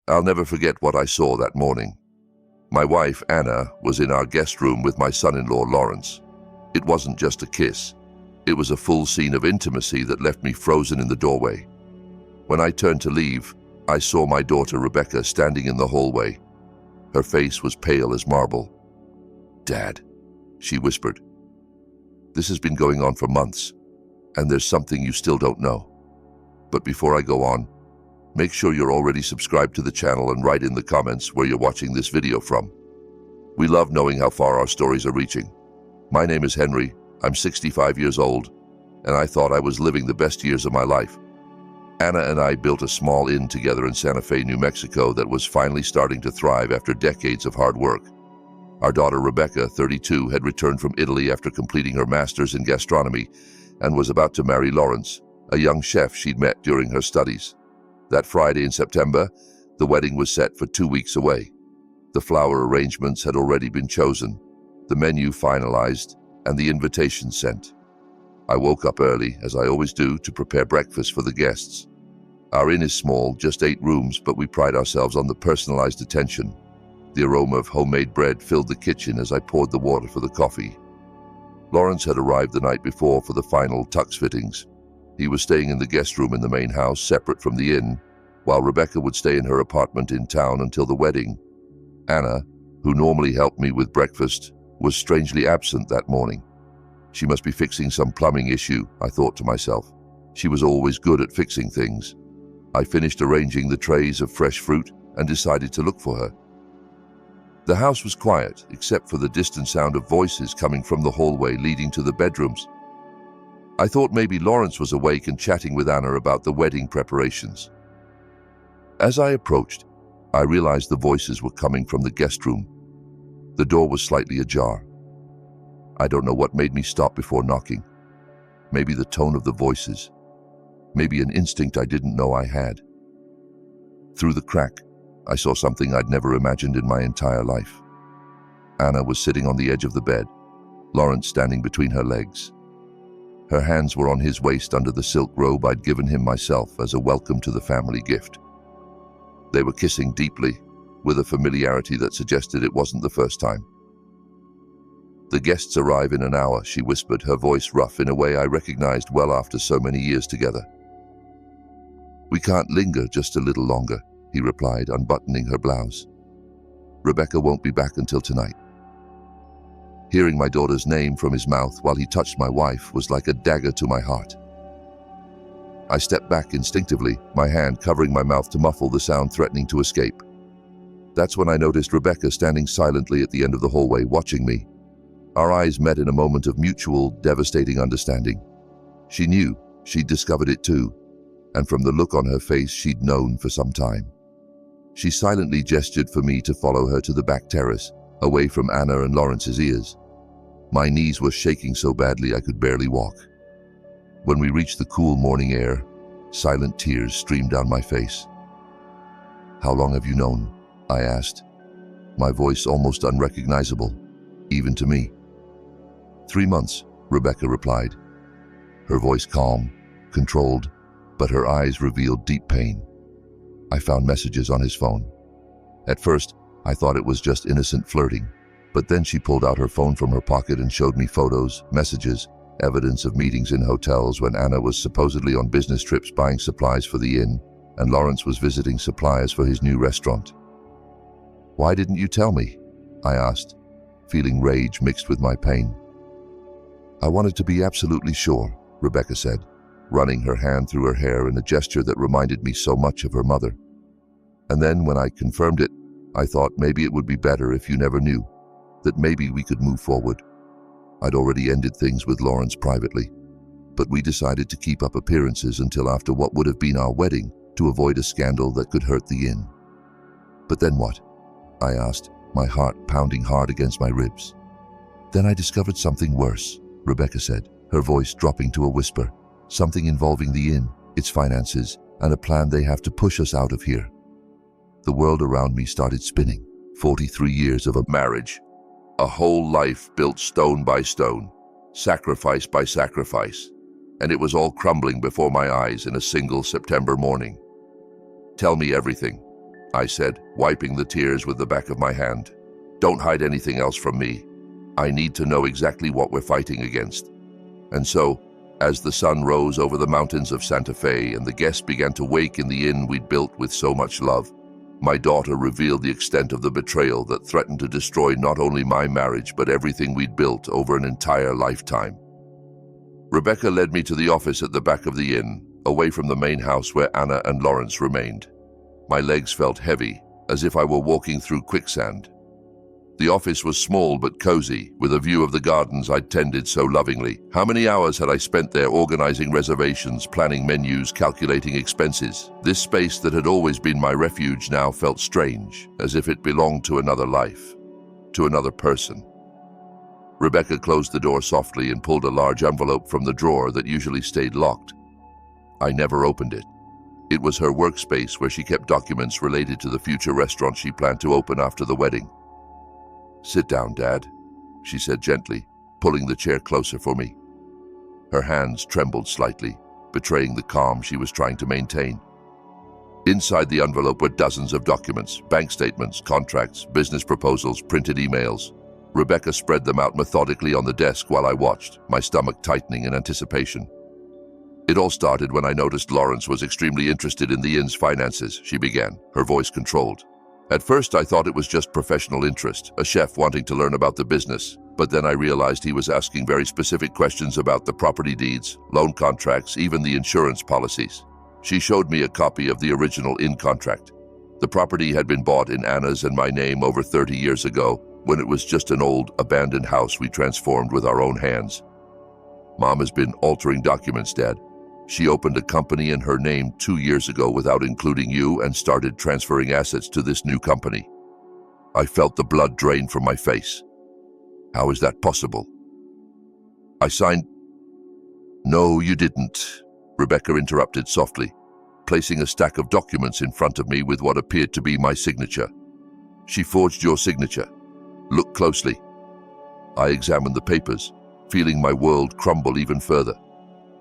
I'll never forget what I saw that morning. My wife, Anna, was in our guest room with my son-in-law, Lawrence. It wasn't just a kiss. It was a full scene of intimacy that left me frozen in the doorway. When I turned to leave, I saw my daughter, Rebecca, standing in the hallway. Her face was pale as marble. "Dad," she whispered. "This has been going on for months, and there's something you still don't know. But before I go on, make sure you're already subscribed to the channel and write in the comments where you're watching this video from. We love knowing how far our stories are reaching. My name is Henry. I'm 65 years old, and I thought I was living the best years of my life. Anna and I built a small inn together in Santa Fe, New Mexico that was finally starting to thrive after decades of hard work. Our daughter Rebecca, 32, had returned from Italy after completing her master's in gastronomy and was about to marry Lawrence, a young chef she'd met during her studies. That Friday in September, the wedding was set for 2 weeks away. The flower arrangements had already been chosen, the menu finalized, and the invitation sent. I woke up early, as I always do, to prepare breakfast for the guests. Our inn is small, just 8 rooms, but we pride ourselves on the personalized attention. The aroma of homemade bread filled the kitchen as I poured the water for the coffee. Lawrence had arrived the night before for the final tux fittings. He was staying in the guest room in the main house, separate from the inn, while Rebecca would stay in her apartment in town until the wedding. Anna, who normally helped me with breakfast, was strangely absent that morning. She must be fixing some plumbing issue, I thought to myself. She was always good at fixing things. I finished arranging the trays of fresh fruit and decided to look for her. The house was quiet, except for the distant sound of voices coming from the hallway leading to the bedrooms. I thought maybe Lawrence was awake and chatting with Anna about the wedding preparations. As I approached, I realized the voices were coming from the guest room. The door was slightly ajar. I don't know what made me stop before knocking. Maybe the tone of the voices. Maybe an instinct I didn't know I had. Through the crack, I saw something I'd never imagined in my entire life. Anna was sitting on the edge of the bed, Lawrence standing between her legs. Her hands were on his waist under the silk robe I'd given him myself as a welcome to the family gift. They were kissing deeply, with a familiarity that suggested it wasn't the first time. "The guests arrive in an hour," she whispered, her voice rough in a way I recognized well after so many years together. "We can't linger just a little longer," he replied, unbuttoning her blouse. "Rebecca won't be back until tonight." Hearing my daughter's name from his mouth while he touched my wife was like a dagger to my heart. I stepped back instinctively, my hand covering my mouth to muffle the sound threatening to escape. That's when I noticed Rebecca standing silently at the end of the hallway, watching me. Our eyes met in a moment of mutual, devastating understanding. She knew, she'd discovered it too, and from the look on her face, she'd known for some time. She silently gestured for me to follow her to the back terrace, away from Anna and Lawrence's ears. My knees were shaking so badly I could barely walk. When we reached the cool morning air, silent tears streamed down my face. "How long have you known?" I asked, my voice almost unrecognizable, even to me. 3 months, Rebecca replied, her voice calm, controlled, but her eyes revealed deep pain. I found messages on his phone. At first, I thought it was just innocent flirting, but then she pulled out her phone from her pocket and showed me photos, messages, evidence of meetings in hotels when Anna was supposedly on business trips buying supplies for the inn, and Lawrence was visiting suppliers for his new restaurant. "Why didn't you tell me?" I asked, feeling rage mixed with my pain. "I wanted to be absolutely sure," Rebecca said, running her hand through her hair in a gesture that reminded me so much of her mother. "And then when I confirmed it, I thought maybe it would be better if you never knew, that maybe we could move forward. I'd already ended things with Lawrence privately, but we decided to keep up appearances until after what would have been our wedding to avoid a scandal that could hurt the inn." "But then what?" I asked, my heart pounding hard against my ribs. "Then I discovered something worse," Rebecca said, her voice dropping to a whisper. "Something involving the inn, its finances, and a plan they have to push us out of here." The world around me started spinning. 43 years of a marriage. A whole life built stone by stone, sacrifice by sacrifice, and it was all crumbling before my eyes in a single September morning. "Tell me everything," I said, wiping the tears with the back of my hand. Don't hide anything else from me. I need to know exactly what we're fighting against. And so, as the sun rose over the mountains of Santa Fe and the guests began to wake in the inn we'd built with so much love, my daughter revealed the extent of the betrayal that threatened to destroy not only my marriage but everything we'd built over an entire lifetime. Rebecca led me to the office at the back of the inn, away from the main house where Anna and Lawrence remained. My legs felt heavy, as if I were walking through quicksand. The office was small but cozy, with a view of the gardens I'd tended so lovingly. How many hours had I spent there organizing reservations, planning menus, calculating expenses? This space that had always been my refuge now felt strange, as if it belonged to another life, to another person. Rebecca closed the door softly and pulled a large envelope from the drawer that usually stayed locked. I never opened it. It was her workspace where she kept documents related to the future restaurant she planned to open after the wedding. "Sit down, Dad," she said gently, pulling the chair closer for me. Her hands trembled slightly, betraying the calm she was trying to maintain. Inside the envelope were dozens of documents, bank statements, contracts, business proposals, printed emails. Rebecca spread them out methodically on the desk while I watched, my stomach tightening in anticipation. It all started when I noticed Lawrence was extremely interested in the inn's finances, she began, her voice controlled. At first I thought it was just professional interest, a chef wanting to learn about the business, but then I realized he was asking very specific questions about the property deeds, loan contracts, even the insurance policies. She showed me a copy of the original inn contract. The property had been bought in Anna's and my name over 30 years ago, when it was just an old, abandoned house we transformed with our own hands. "Mom has been altering documents, Dad. She opened a company in her name 2 years ago without including you and started transferring assets to this new company." I felt the blood drain from my face. "How is that possible?" "I signed—" "No, you didn't," Rebecca interrupted softly, placing a stack of documents in front of me with what appeared to be my signature. "She forged your signature. Look closely." I examined the papers, feeling my world crumble even further.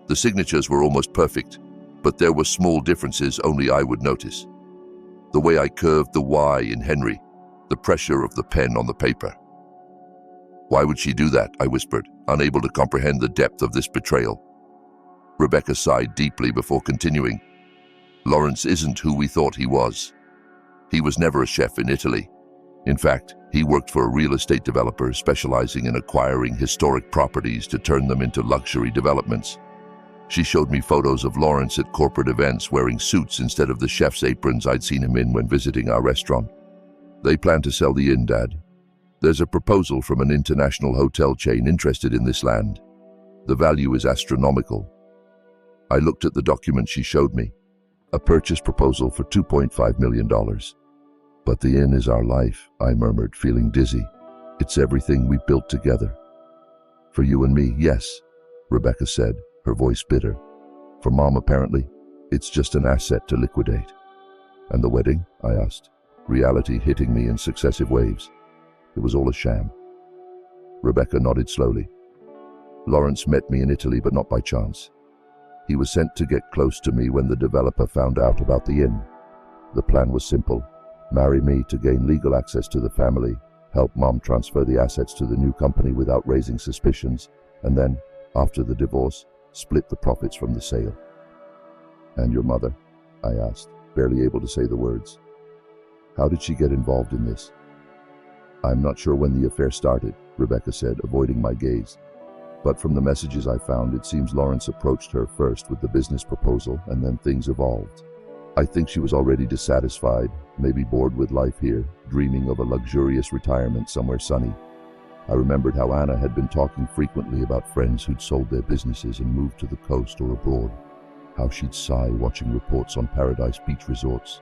The signatures were almost perfect, but there were small differences only I would notice. The way I curved the Y in Henry, the pressure of the pen on the paper. "Why would she do that?" I whispered, unable to comprehend the depth of this betrayal. Rebecca sighed deeply before continuing. "Lawrence isn't who we thought he was. He was never a chef in Italy. In fact, he worked for a real estate developer specializing in acquiring historic properties to turn them into luxury developments." She showed me photos of Lawrence at corporate events wearing suits instead of the chef's aprons I'd seen him in when visiting our restaurant. "They plan to sell the inn, Dad. There's a proposal from an international hotel chain interested in this land. The value is astronomical." I looked at the document she showed me. A purchase proposal for $2.5 million. "But the inn is our life," I murmured, feeling dizzy. "It's everything we built together." "For you and me, yes," Rebecca said, her voice bitter. "For Mom, apparently, it's just an asset to liquidate." "And the wedding?" I asked, reality hitting me in successive waves. It was all a sham. Rebecca nodded slowly. "Lawrence met me in Italy, but not by chance. He was sent to get close to me when the developer found out about the inn. The plan was simple: marry me to gain legal access to the family, help Mom transfer the assets to the new company without raising suspicions, and then, after the divorce, split the profits from the sale." "And your mother?" I asked, barely able to say the words. "How did she get involved in this?" "I'm not sure when the affair started," Rebecca said, avoiding my gaze. "But from the messages I found, it seems Lawrence approached her first with the business proposal, and then things evolved. I think she was already dissatisfied, maybe bored with life here, dreaming of a luxurious retirement somewhere sunny. I remembered how Anna had been talking frequently about friends who'd sold their businesses and moved to the coast or abroad, how she'd sigh watching reports on paradise beach resorts.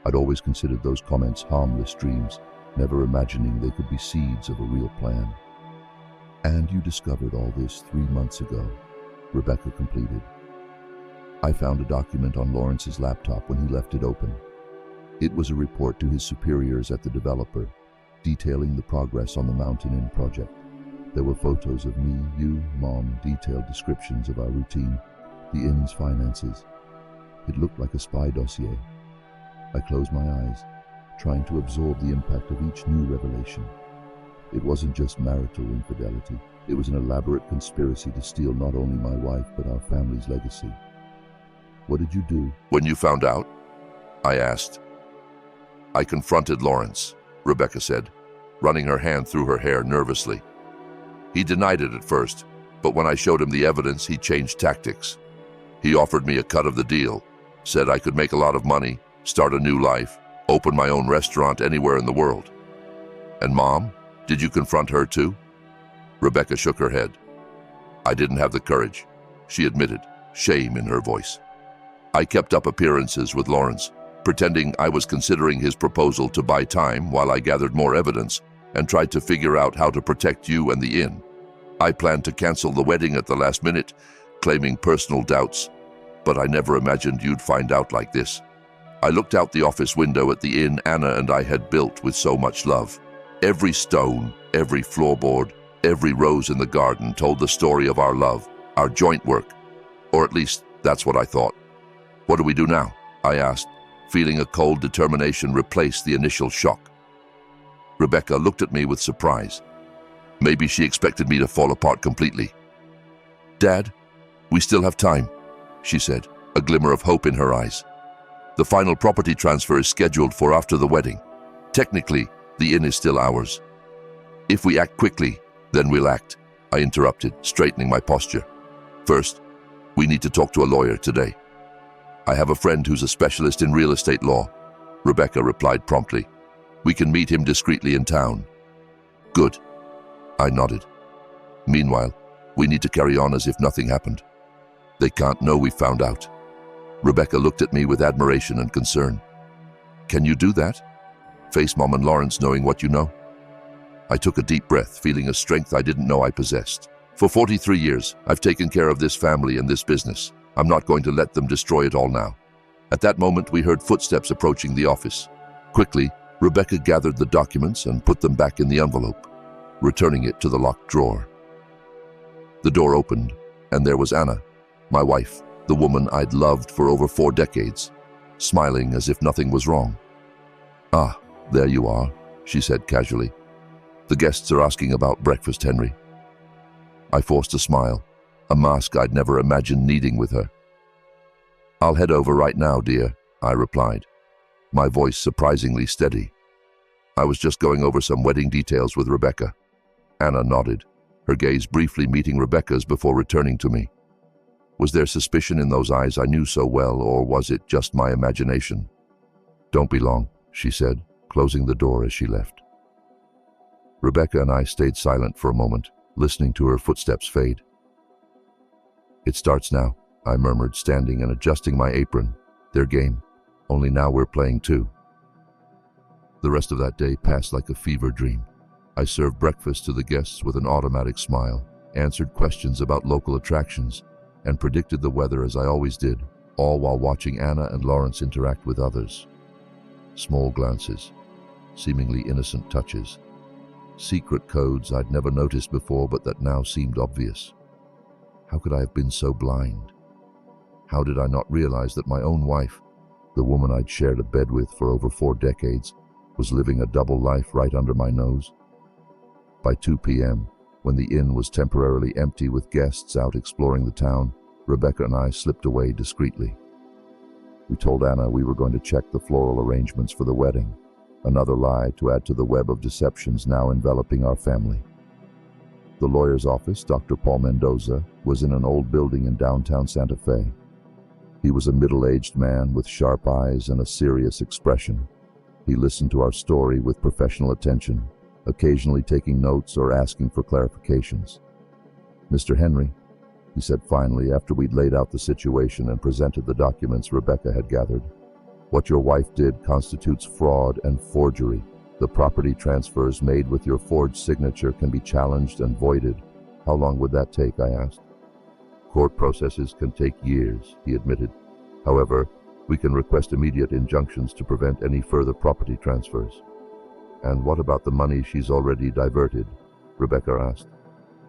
I'd always considered those comments harmless dreams, never imagining they could be seeds of a real plan. "And you discovered all this 3 months ago," Rebecca completed. "I found a document on Lawrence's laptop when he left it open. It was a report to his superiors at the developer, detailing the progress on the Mountain Inn project. There were photos of me, you, Mom, detailed descriptions of our routine, the inn's finances. It looked like a spy dossier. I closed my eyes, trying to absorb the impact of each new revelation. It wasn't just marital infidelity. It was an elaborate conspiracy to steal not only my wife, but our family's legacy. What did you do? When you found out? I asked. I confronted Lawrence, Rebecca said, running her hand through her hair nervously. He denied it at first, but when I showed him the evidence, he changed tactics. He offered me a cut of the deal, said I could make a lot of money, start a new life, open my own restaurant anywhere in the world. And Mom, did you confront her too? Rebecca shook her head. I didn't have the courage, she admitted, shame in her voice. I kept up appearances with Lawrence, pretending I was considering his proposal to buy time while I gathered more evidence and tried to figure out how to protect you and the inn. I planned to cancel the wedding at the last minute, claiming personal doubts, but I never imagined you'd find out like this. I looked out the office window at the inn Anna and I had built with so much love. Every stone, every floorboard, every rose in the garden told the story of our love, our joint work. Or at least, that's what I thought. What do we do now? I asked, feeling a cold determination replace the initial shock. Rebecca looked at me with surprise. Maybe she expected me to fall apart completely. Dad, we still have time, she said, a glimmer of hope in her eyes. The final property transfer is scheduled for after the wedding. Technically, the inn is still ours. If we act quickly, then we'll act, I interrupted, straightening my posture. First, we need to talk to a lawyer today. I have a friend who's a specialist in real estate law, Rebecca replied promptly. We can meet him discreetly in town. Good. I nodded. Meanwhile, we need to carry on as if nothing happened. They can't know we found out. Rebecca looked at me with admiration and concern. Can you do that? Face Mom and Lawrence knowing what you know? I took a deep breath, feeling a strength I didn't know I possessed. For 43 years, I've taken care of this family and this business. I'm not going to let them destroy it all now. At that moment, we heard footsteps approaching the office. Quickly, Rebecca gathered the documents and put them back in the envelope, returning it to the locked drawer. The door opened, and there was Anna, my wife, the woman I'd loved for over 4 decades, smiling as if nothing was wrong. Ah, there you are, she said casually. The guests are asking about breakfast, Henry. I forced a smile, a mask I'd never imagined needing with her. I'll head over right now, dear, I replied, my voice surprisingly steady. I was just going over some wedding details with Rebecca. Anna nodded, her gaze briefly meeting Rebecca's before returning to me. Was there suspicion in those eyes I knew so well, or was it just my imagination? Don't be long, she said, closing the door as she left. Rebecca and I stayed silent for a moment, listening to her footsteps fade. It starts now, I murmured, standing and adjusting my apron. Their game, only now we're playing too. The rest of that day passed like a fever dream. I served breakfast to the guests with an automatic smile, answered questions about local attractions, and predicted the weather as I always did, all while watching Anna and Lawrence interact with others. Small glances, seemingly innocent touches, secret codes I'd never noticed before but that now seemed obvious. How could I have been so blind? How did I not realize that my own wife, the woman I'd shared a bed with for over 4 decades, was living a double life right under my nose? By 2 p.m., when the inn was temporarily empty with guests out exploring the town, Rebecca and I slipped away discreetly. We told Anna we were going to check the floral arrangements for the wedding, another lie to add to the web of deceptions now enveloping our family. The lawyer's office, Dr. Paul Mendoza, was in an old building in downtown Santa Fe. He was a middle-aged man with sharp eyes and a serious expression. He listened to our story with professional attention, occasionally taking notes or asking for clarifications. Mr. Henry, he said finally after we'd laid out the situation and presented the documents Rebecca had gathered, what your wife did constitutes fraud and forgery. The property transfers made with your forged signature can be challenged and voided. How long would that take, I asked. Court processes can take years, he admitted. However, we can request immediate injunctions to prevent any further property transfers. And what about the money she's already diverted? Rebecca asked.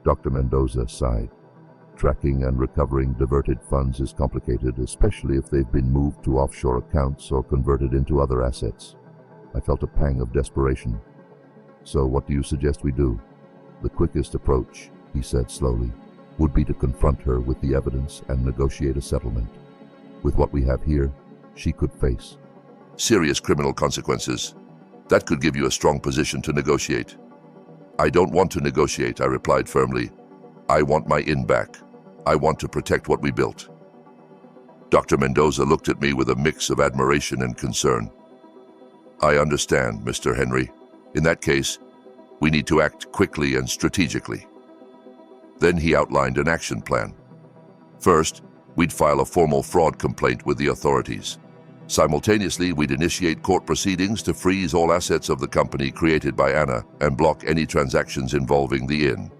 Dr. Mendoza sighed. Tracking and recovering diverted funds is complicated, especially if they've been moved to offshore accounts or converted into other assets. I felt a pang of desperation. "So what do you suggest we do?" "The quickest approach," he said slowly, "would be to confront her with the evidence and negotiate a settlement. With what we have here, she could face serious criminal consequences. That could give you a strong position to negotiate." "I don't want to negotiate," I replied firmly. "I want my inn back. I want to protect what we built." Dr. Mendoza looked at me with a mix of admiration and concern. "I understand, Mr. Henry. In that case, we need to act quickly and strategically." Then he outlined an action plan. First, we'd file a formal fraud complaint with the authorities. Simultaneously, we'd initiate court proceedings to freeze all assets of the company created by Anna and block any transactions involving the inn.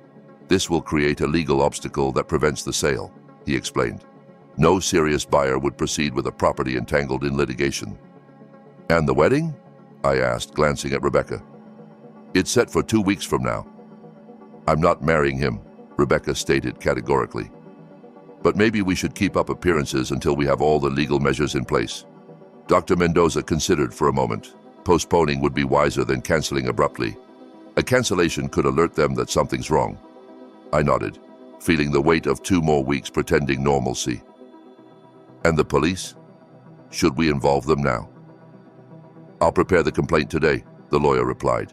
"This will create a legal obstacle that prevents the sale," he explained. "No serious buyer would proceed with a property entangled in litigation." "And the wedding?" I asked, glancing at Rebecca. "It's set for 2 weeks from now." "I'm not marrying him," Rebecca stated categorically. "But maybe we should keep up appearances until we have all the legal measures in place." Dr. Mendoza considered for a moment. Postponing would be wiser than canceling abruptly. A cancellation could alert them that something's wrong. I nodded, feeling the weight of 2 more weeks pretending normalcy. "And the police? Should we involve them now?" "I'll prepare the complaint today," the lawyer replied.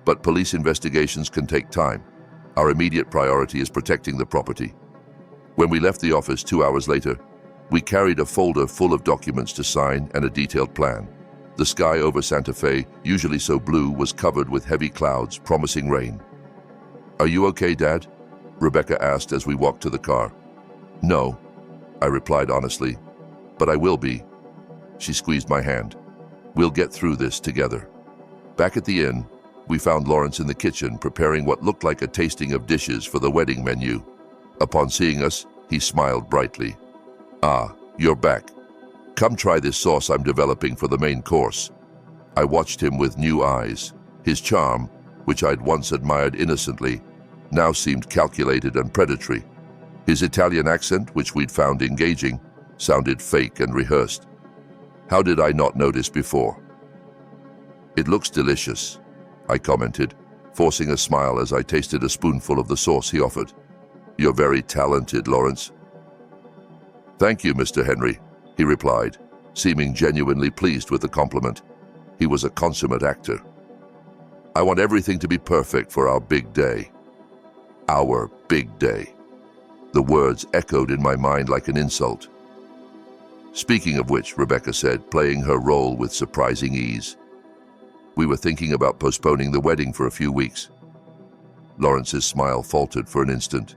"But police investigations can take time. Our immediate priority is protecting the property." When we left the office 2 hours later, we carried a folder full of documents to sign and a detailed plan. The sky over Santa Fe, usually so blue, was covered with heavy clouds, promising rain. "Are you okay, Dad?" Rebecca asked as we walked to the car. "No," I replied honestly, "but I will be." She squeezed my hand. "We'll get through this together." Back at the inn, we found Lawrence in the kitchen preparing what looked like a tasting of dishes for the wedding menu. Upon seeing us, he smiled brightly. "Ah, you're back. Come try this sauce I'm developing for the main course." I watched him with new eyes. His charm, which I'd once admired innocently, now seemed calculated and predatory. His Italian accent, which we'd found engaging, sounded fake and rehearsed. How did I not notice before? "It looks delicious," I commented, forcing a smile as I tasted a spoonful of the sauce he offered. "You're very talented, Lawrence." "Thank you, Mr. Henry," he replied, seeming genuinely pleased with the compliment. He was a consummate actor. "I want everything to be perfect for our big day." Our big day. The words echoed in my mind like an insult. "Speaking of which," Rebecca said, playing her role with surprising ease, "we were thinking about postponing the wedding for a few weeks." Lawrence's smile faltered for an instant.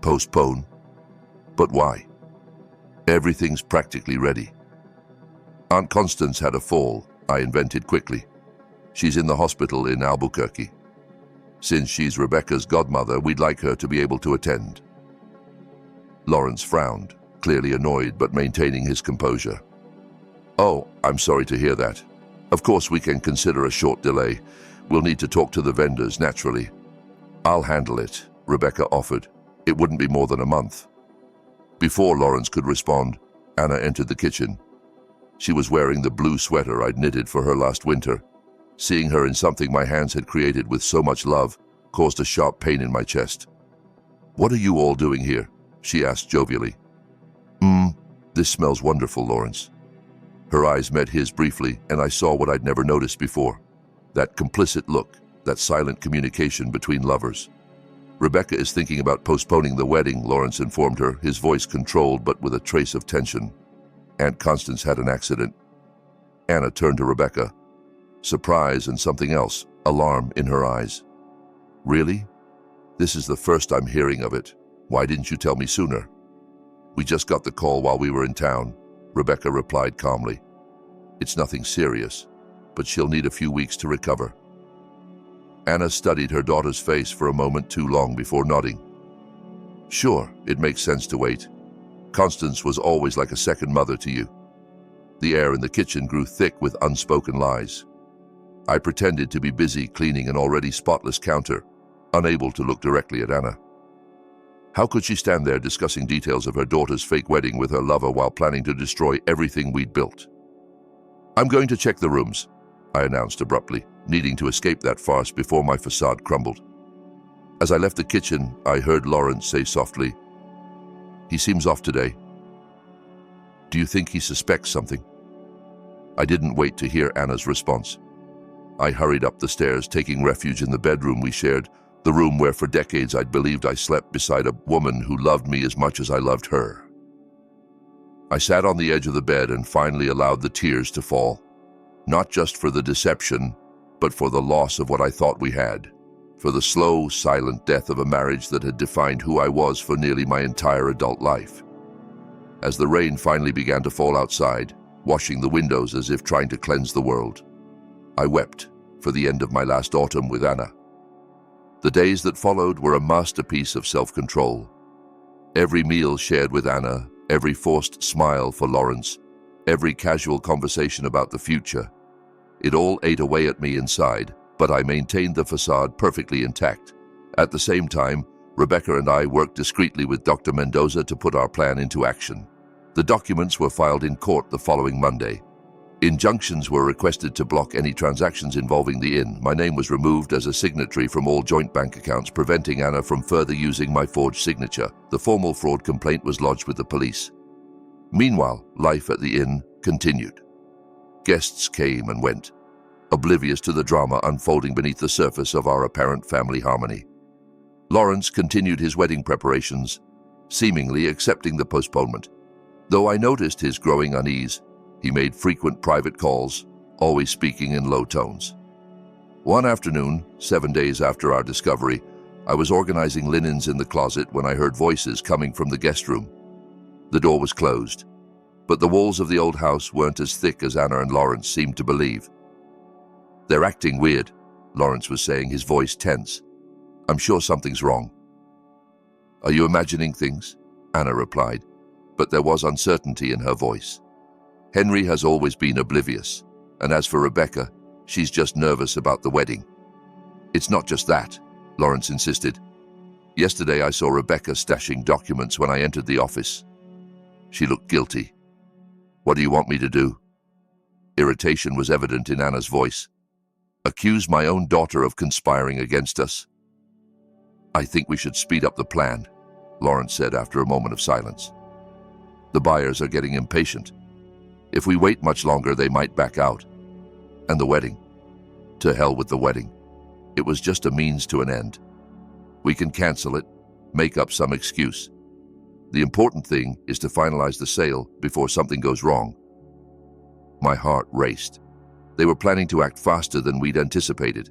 "Postpone? But why?" "Everything's practically ready." "Aunt Constance had a fall," I invented quickly. "She's in the hospital in Albuquerque. Since she's Rebecca's godmother, we'd like her to be able to attend." Lawrence frowned, clearly annoyed but maintaining his composure. "Oh, I'm sorry to hear that. Of course we can consider a short delay. We'll need to talk to the vendors, naturally." "I'll handle it," Rebecca offered. "It wouldn't be more than a month." Before Lawrence could respond, Anna entered the kitchen. She was wearing the blue sweater I'd knitted for her last winter. Seeing her in something my hands had created with so much love caused a sharp pain in my chest. "What are you all doing here?" she asked jovially. This smells wonderful, Lawrence." Her eyes met his briefly, and I saw what I'd never noticed before. That complicit look, that silent communication between lovers. "Rebecca is thinking about postponing the wedding," Lawrence informed her, his voice controlled but with a trace of tension. "Aunt Constance had an accident." Anna turned to Rebecca. Surprise and something else, alarm in her eyes. "Really? This is the first I'm hearing of it. Why didn't you tell me sooner?" "We just got the call while we were in town," Rebecca replied calmly. "It's nothing serious, but she'll need a few weeks to recover." Anna studied her daughter's face for a moment too long before nodding. "Sure, it makes sense to wait. Constance was always like a second mother to you." The air in the kitchen grew thick with unspoken lies. I pretended to be busy cleaning an already spotless counter, unable to look directly at Anna. How could she stand there discussing details of her daughter's fake wedding with her lover while planning to destroy everything we'd built? "I'm going to check the rooms," I announced abruptly, needing to escape that farce before my facade crumbled. As I left the kitchen, I heard Lawrence say softly, "He seems off today. Do you think he suspects something?" I didn't wait to hear Anna's response. I hurried up the stairs, taking refuge in the bedroom we shared, the room where for decades I'd believed I slept beside a woman who loved me as much as I loved her. I sat on the edge of the bed and finally allowed the tears to fall, not just for the deception, but for the loss of what I thought we had, for the slow, silent death of a marriage that had defined who I was for nearly my entire adult life. As the rain finally began to fall outside, washing the windows as if trying to cleanse the world, I wept for the end of my last autumn with Anna. The days that followed were a masterpiece of self-control. Every meal shared with Anna, every forced smile for Lawrence, every casual conversation about the future. It all ate away at me inside, but I maintained the facade perfectly intact. At the same time, Rebecca and I worked discreetly with Dr. Mendoza to put our plan into action. The documents were filed in court the following Monday. Injunctions were requested to block any transactions involving the inn. My name was removed as a signatory from all joint bank accounts, preventing Anna from further using my forged signature. The formal fraud complaint was lodged with the police. Meanwhile, life at the inn continued. Guests came and went, oblivious to the drama unfolding beneath the surface of our apparent family harmony. Lawrence continued his wedding preparations, seemingly accepting the postponement. Though I noticed his growing unease, he made frequent private calls, always speaking in low tones. One afternoon, 7 days after our discovery, I was organizing linens in the closet when I heard voices coming from the guest room. The door was closed, but the walls of the old house weren't as thick as Anna and Lawrence seemed to believe. "They're acting weird," Lawrence was saying, his voice tense. "I'm sure something's wrong." "Are you imagining things?" Anna replied, but there was uncertainty in her voice. "Henry has always been oblivious, and as for Rebecca, she's just nervous about the wedding." "It's not just that," Lawrence insisted. "Yesterday I saw Rebecca stashing documents when I entered the office. She looked guilty." "What do you want me to do?" Irritation was evident in Anna's voice. "Accuse my own daughter of conspiring against us?" "I think we should speed up the plan," Lawrence said after a moment of silence. "The buyers are getting impatient. If we wait much longer, they might back out. And the wedding? To hell with the wedding. It was just a means to an end. We can cancel it, make up some excuse. The important thing is to finalize the sale before something goes wrong." My heart raced. They were planning to act faster than we'd anticipated.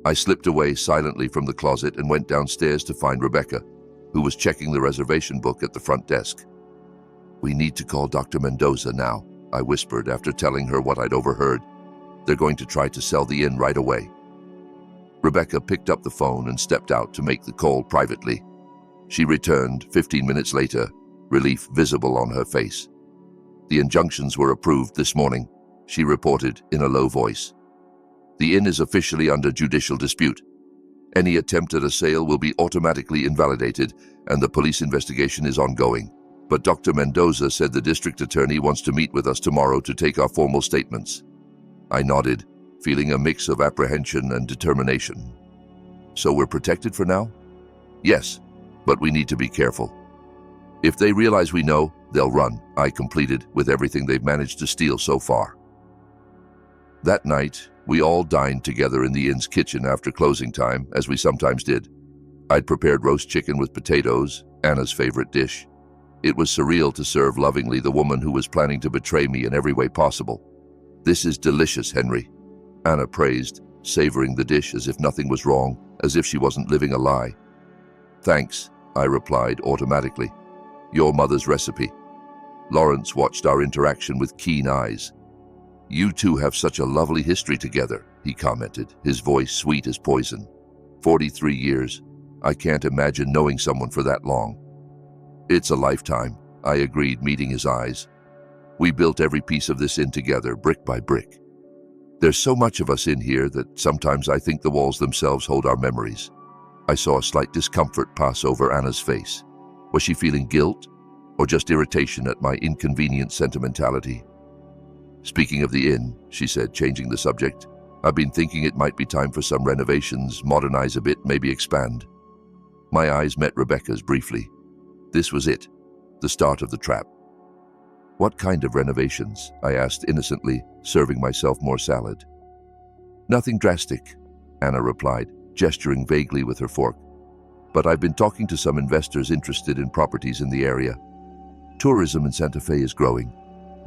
I slipped away silently from the closet and went downstairs to find Rebecca, who was checking the reservation book at the front desk. "We need to call Dr. Mendoza now," I whispered after telling her what I'd overheard. "They're going to try to sell the inn right away." Rebecca picked up the phone and stepped out to make the call privately. She returned 15 minutes later, relief visible on her face. "The injunctions were approved this morning," she reported in a low voice. "The inn is officially under judicial dispute. Any attempt at a sale will be automatically invalidated, and the police investigation is ongoing. But Dr. Mendoza said the district attorney wants to meet with us tomorrow to take our formal statements." I nodded, feeling a mix of apprehension and determination. "So we're protected for now?" "Yes, but we need to be careful. If they realize we know, they'll run," I completed, with everything they've managed to steal so far. That night, we all dined together in the inn's kitchen after closing time, as we sometimes did. I'd prepared roast chicken with potatoes, Anna's favorite dish. It was surreal to serve lovingly the woman who was planning to betray me in every way possible. "This is delicious, Henry," Anna praised, savoring the dish as if nothing was wrong, as if she wasn't living a lie. "Thanks," I replied automatically. "Your mother's recipe." Lawrence watched our interaction with keen eyes. "You two have such a lovely history together," he commented, his voice sweet as poison. 43 years. I can't imagine knowing someone for that long." "It's a lifetime," I agreed, meeting his eyes. "We built every piece of this inn together, brick by brick. There's so much of us in here that sometimes I think the walls themselves hold our memories." I saw a slight discomfort pass over Anna's face. Was she feeling guilt, or just irritation at my inconvenient sentimentality? Speaking of the inn, she said, changing the subject, I've been thinking it might be time for some renovations, modernize a bit, maybe expand. My eyes met Rebecca's briefly. This was it, the start of the trap. What kind of renovations? I asked innocently, serving myself more salad. Nothing drastic, Anna replied, gesturing vaguely with her fork. But I've been talking to some investors interested in properties in the area. Tourism in Santa Fe is growing,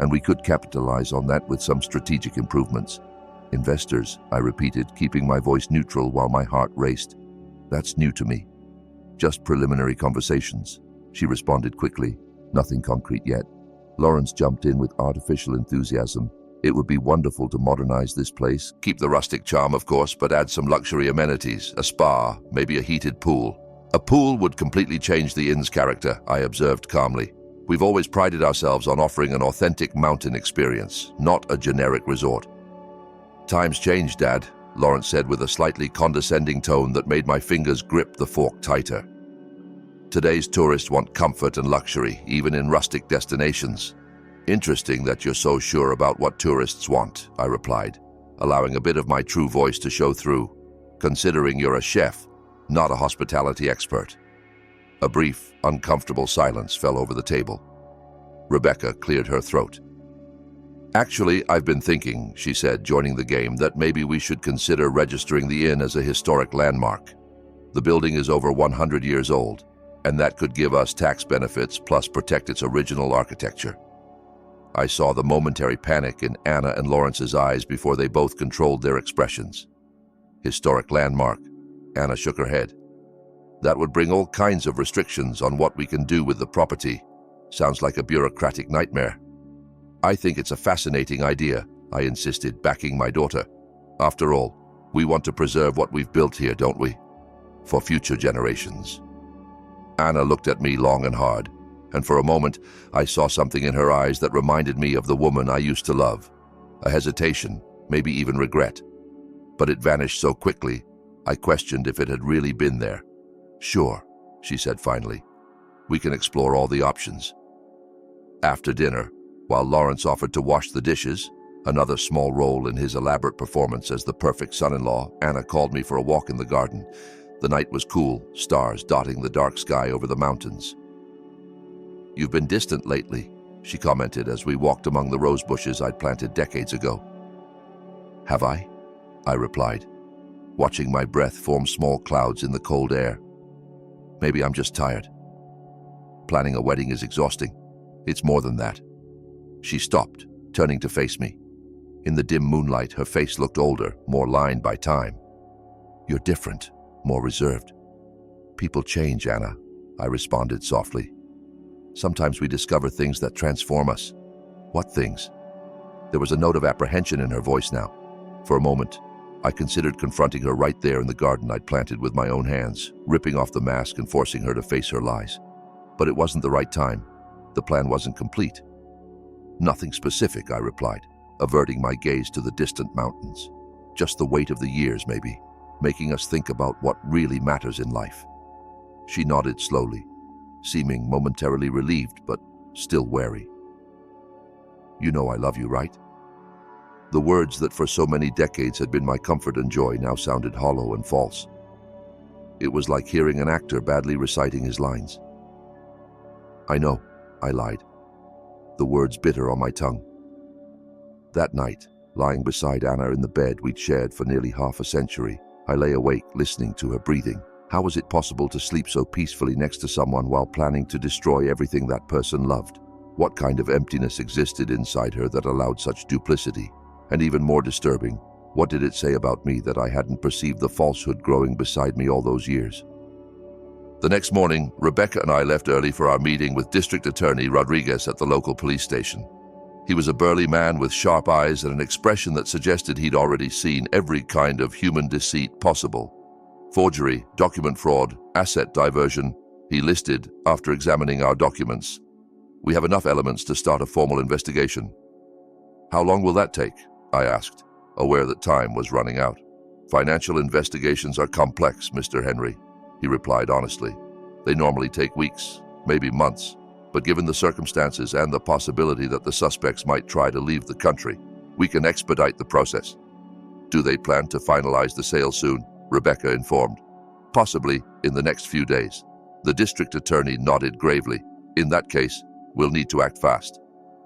and we could capitalize on that with some strategic improvements. Investors, I repeated, keeping my voice neutral while my heart raced. That's new to me. Just preliminary conversations, she responded quickly. Nothing concrete yet. Lawrence jumped in with artificial enthusiasm. It would be wonderful to modernize this place. Keep the rustic charm, of course, but add some luxury amenities, a spa, maybe a heated pool. A pool would completely change the inn's character, I observed calmly. We've always prided ourselves on offering an authentic mountain experience, not a generic resort. Times change, Dad, Lawrence said with a slightly condescending tone that made my fingers grip the fork tighter. Today's tourists want comfort and luxury, even in rustic destinations. Interesting that you're so sure about what tourists want, I replied, allowing a bit of my true voice to show through, considering you're a chef, not a hospitality expert. A brief, uncomfortable silence fell over the table. Rebecca cleared her throat. Actually, I've been thinking, she said, joining the game, that maybe we should consider registering the inn as a historic landmark. The building is over 100 years old, and that could give us tax benefits plus protect its original architecture. I saw the momentary panic in Anna and Lawrence's eyes before they both controlled their expressions. Historic landmark. Anna shook her head. That would bring all kinds of restrictions on what we can do with the property. Sounds like a bureaucratic nightmare. I think it's a fascinating idea, I insisted, backing my daughter. After all, we want to preserve what we've built here, don't we? For future generations. Anna looked at me long and hard, and for a moment I saw something in her eyes that reminded me of the woman I used to love. A hesitation, maybe even regret. But it vanished so quickly, I questioned if it had really been there. Sure, she said finally. We can explore all the options. After dinner, while Lawrence offered to wash the dishes, another small role in his elaborate performance as the perfect son-in-law, Anna called me for a walk in the garden. The night was cool, stars dotting the dark sky over the mountains. You've been distant lately, she commented as we walked among the rose bushes I'd planted decades ago. Have I? I replied, watching my breath form small clouds in the cold air. Maybe I'm just tired. Planning a wedding is exhausting. It's more than that. She stopped, turning to face me. In the dim moonlight, her face looked older, more lined by time. You're different, more reserved. People change, Anna, I responded softly. Sometimes we discover things that transform us. What things? There was a note of apprehension in her voice now. For a moment, I considered confronting her right there in the garden I'd planted with my own hands, ripping off the mask and forcing her to face her lies. But it wasn't the right time. The plan wasn't complete. Nothing specific, I replied, averting my gaze to the distant mountains. Just the weight of the years, maybe, making us think about what really matters in life. She nodded slowly, seeming momentarily relieved, but still wary. You know I love you, right? The words that for so many decades had been my comfort and joy now sounded hollow and false. It was like hearing an actor badly reciting his lines. I know, I lied, the words bitter on my tongue. That night, lying beside Anna in the bed we'd shared for nearly half a century, I lay awake listening to her breathing. How was it possible to sleep so peacefully next to someone while planning to destroy everything that person loved? What kind of emptiness existed inside her that allowed such duplicity? And even more disturbing, what did it say about me that I hadn't perceived the falsehood growing beside me all those years? The next morning, Rebecca and I left early for our meeting with District Attorney Rodriguez at the local police station. He was a burly man with sharp eyes and an expression that suggested he'd already seen every kind of human deceit possible. Forgery, document fraud, asset diversion, he listed after examining our documents. We have enough elements to start a formal investigation. How long will that take? I asked, aware that time was running out. Financial investigations are complex, Mr. Henry, he replied honestly. They normally take weeks, maybe months. but given the circumstances and the possibility that the suspects might try to leave the country, we can expedite the process. Do they plan to finalize the sale soon? Rebecca informed. Possibly in the next few days. The district attorney nodded gravely. In that case, we'll need to act fast.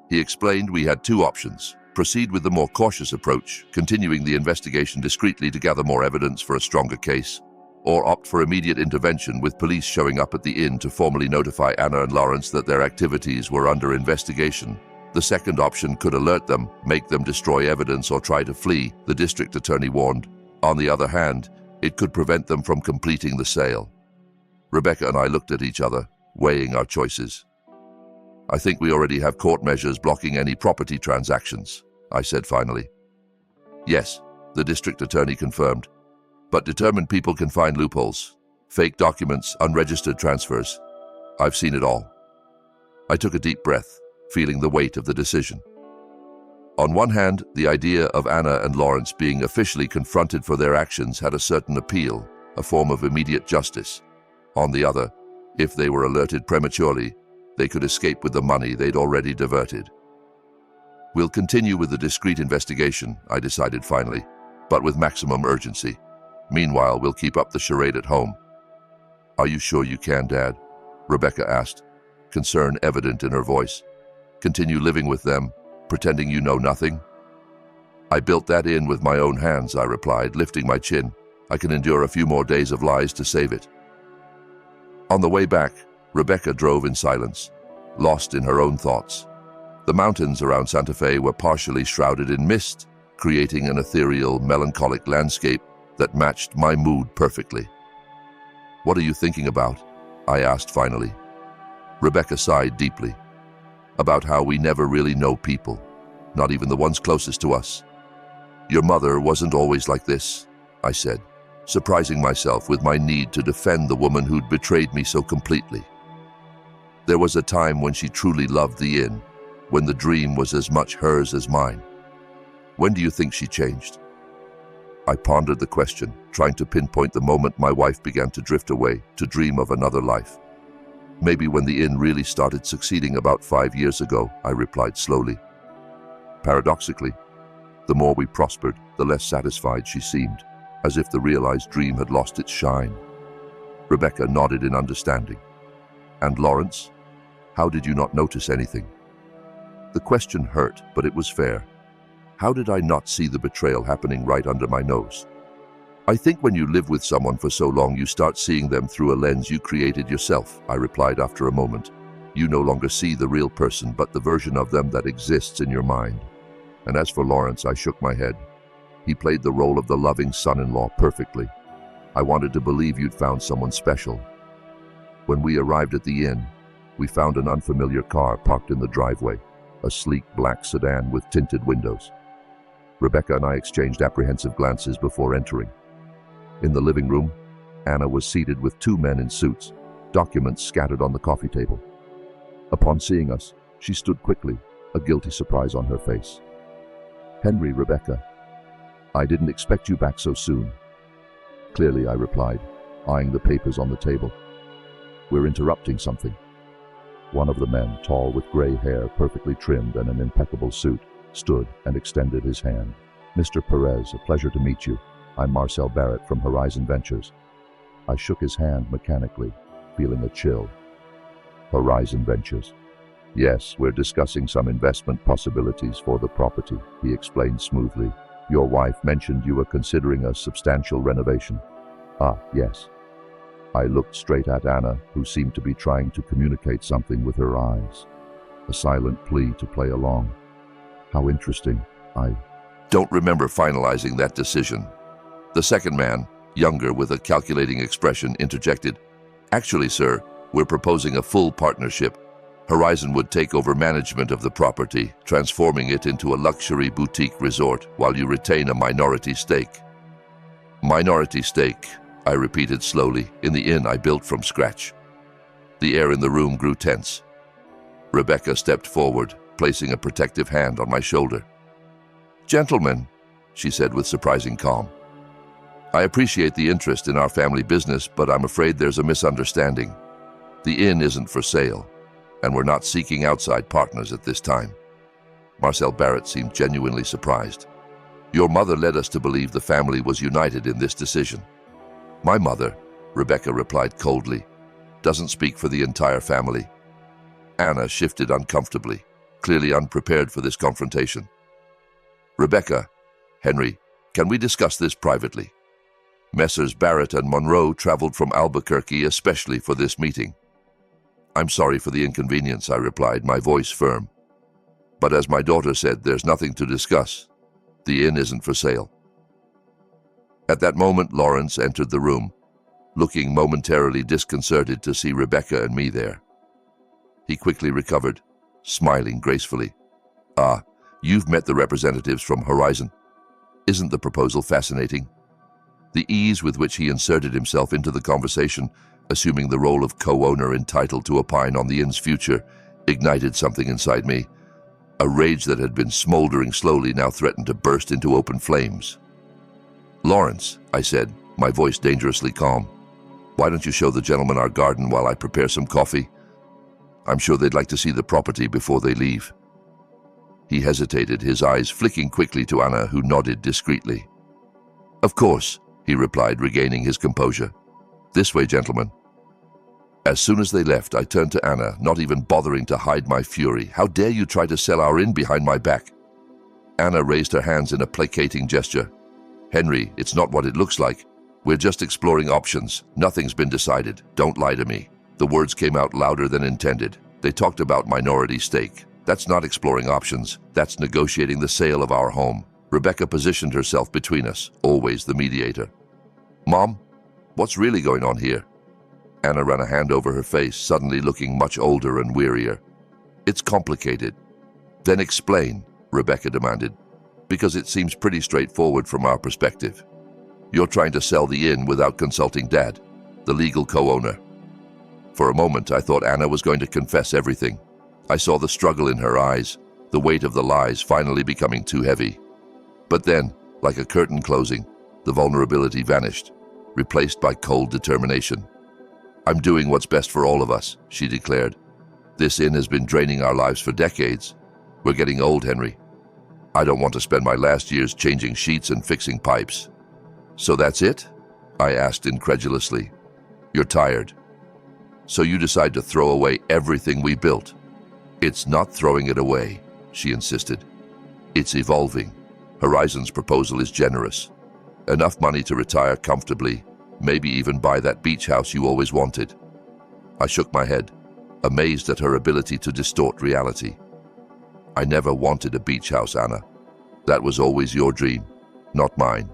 He explained we had two options. Proceed with the more cautious approach, continuing the investigation discreetly to gather more evidence for a stronger case, or opt for immediate intervention with police showing up at the inn to formally notify Anna and Lawrence that their activities were under investigation. The second option could alert them, make them destroy evidence, or try to flee, the district attorney warned. On the other hand, it could prevent them from completing the sale. Rebecca and I looked at each other, weighing our choices. I think we already have court measures blocking any property transactions, I said finally. Yes, the district attorney confirmed. But determined people can find loopholes. Fake documents, unregistered transfers. I've seen it all. I took a deep breath, feeling the weight of the decision. On one hand, the idea of Anna and Lawrence being officially confronted for their actions had a certain appeal, a form of immediate justice. On the other, if they were alerted prematurely, they could escape with the money they'd already diverted. We'll continue with the discreet investigation, I decided finally, but with maximum urgency. Meanwhile, we'll keep up the charade at home. Are you sure you can, Dad? Rebecca asked, concern evident in her voice. Continue living with them, pretending you know nothing? I built that in with my own hands, I replied, lifting my chin. I can endure a few more days of lies to save it. On the way back, Rebecca drove in silence, lost in her own thoughts. The mountains around Santa Fe were partially shrouded in mist, creating an ethereal, melancholic landscape that matched my mood perfectly. What are you thinking about? I asked finally. Rebecca sighed deeply. About how we never really know people, not even the ones closest to us. Your mother wasn't always like this, I said, surprising myself with my need to defend the woman who'd betrayed me so completely. There was a time when she truly loved the inn, when the dream was as much hers as mine. When do you think she changed? I pondered the question, trying to pinpoint the moment my wife began to drift away, to dream of another life. Maybe when the inn really started succeeding about 5 years ago, I replied slowly. Paradoxically, the more we prospered, the less satisfied she seemed, as if the realized dream had lost its shine. Rebecca nodded in understanding. And Lawrence? How did you not notice anything? The question hurt, but it was fair. How did I not see the betrayal happening right under my nose? I think when you live with someone for so long, you start seeing them through a lens you created yourself, I replied after a moment. You no longer see the real person, but the version of them that exists in your mind. And as for Lawrence, I shook my head. He played the role of the loving son-in-law perfectly. I wanted to believe you'd found someone special. When we arrived at the inn, we found an unfamiliar car parked in the driveway, a sleek black sedan with tinted windows. Rebecca and I exchanged apprehensive glances before entering. In the living room, Anna was seated with two men in suits, documents scattered on the coffee table. Upon seeing us, she stood quickly, a guilty surprise on her face. Henry, Rebecca, I didn't expect you back so soon. Clearly, I replied, eyeing the papers on the table. We're interrupting something. One of the men, tall with gray hair, perfectly trimmed and an impeccable suit, stood and extended his hand. Mr. Perez, a pleasure to meet you. I'm Marcel Barrett from Horizon Ventures. I shook his hand mechanically, feeling a chill. Horizon Ventures. Yes, we're discussing some investment possibilities for the property, he explained smoothly. Your wife mentioned you were considering a substantial renovation. Ah, yes. I looked straight at Anna, who seemed to be trying to communicate something with her eyes. A silent plea to play along. How interesting. I don't remember finalizing that decision. The second man, younger with a calculating expression, interjected. Actually, sir, we're proposing a full partnership. Horizon would take over management of the property, transforming it into a luxury boutique resort, while you retain a minority stake. Minority stake, I repeated slowly, in the inn I built from scratch. The air in the room grew tense. Rebecca stepped forward, placing a protective hand on my shoulder. Gentlemen, she said with surprising calm, I appreciate the interest in our family business, but I'm afraid there's a misunderstanding. The inn isn't for sale, and we're not seeking outside partners at this time. Marcel Barrett seemed genuinely surprised. Your mother led us to believe the family was united in this decision. My mother, Rebecca replied coldly, doesn't speak for the entire family. Anna shifted uncomfortably, clearly unprepared for this confrontation. Rebecca, Henry, can we discuss this privately? Messrs. Barrett and Monroe traveled from Albuquerque especially for this meeting. I'm sorry for the inconvenience, I replied, my voice firm. But as my daughter said, there's nothing to discuss. The inn isn't for sale. At that moment, Lawrence entered the room, looking momentarily disconcerted to see Rebecca and me there. He quickly recovered, smiling gracefully. Ah, you've met the representatives from Horizon. Isn't the proposal fascinating? The ease with which he inserted himself into the conversation, assuming the role of co-owner entitled to opine on the inn's future, ignited something inside me. A rage that had been smoldering slowly now threatened to burst into open flames. Lawrence, I said, my voice dangerously calm, why don't you show the gentlemen our garden while I prepare some coffee? I'm sure they'd like to see the property before they leave. He hesitated, his eyes flicking quickly to Anna, who nodded discreetly. Of course, he replied, regaining his composure. This way, gentlemen. As soon as they left, I turned to Anna, not even bothering to hide my fury. How dare you try to sell our inn behind my back? Anna raised her hands in a placating gesture. Henry, it's not what it looks like. We're just exploring options. Nothing's been decided. Don't lie to me. The words came out louder than intended. They talked about minority stake. That's not exploring options. That's negotiating the sale of our home. Rebecca positioned herself between us, always the mediator. Mom, what's really going on here? Anna ran a hand over her face, suddenly looking much older and wearier. It's complicated. Then explain, Rebecca demanded, because it seems pretty straightforward from our perspective. You're trying to sell the inn without consulting Dad, the legal co-owner. For a moment, I thought Anna was going to confess everything. I saw the struggle in her eyes, the weight of the lies finally becoming too heavy. But then, like a curtain closing, the vulnerability vanished, replaced by cold determination. I'm doing what's best for all of us, she declared. This inn has been draining our lives for decades. We're getting old, Henry. I don't want to spend my last years changing sheets and fixing pipes. So that's it? I asked incredulously. You're tired. So you decide to throw away everything we built. It's not throwing it away, she insisted. It's evolving. Horizon's proposal is generous. Enough money to retire comfortably, maybe even buy that beach house you always wanted. I shook my head, amazed at her ability to distort reality. I never wanted a beach house, Anna. That was always your dream, not mine.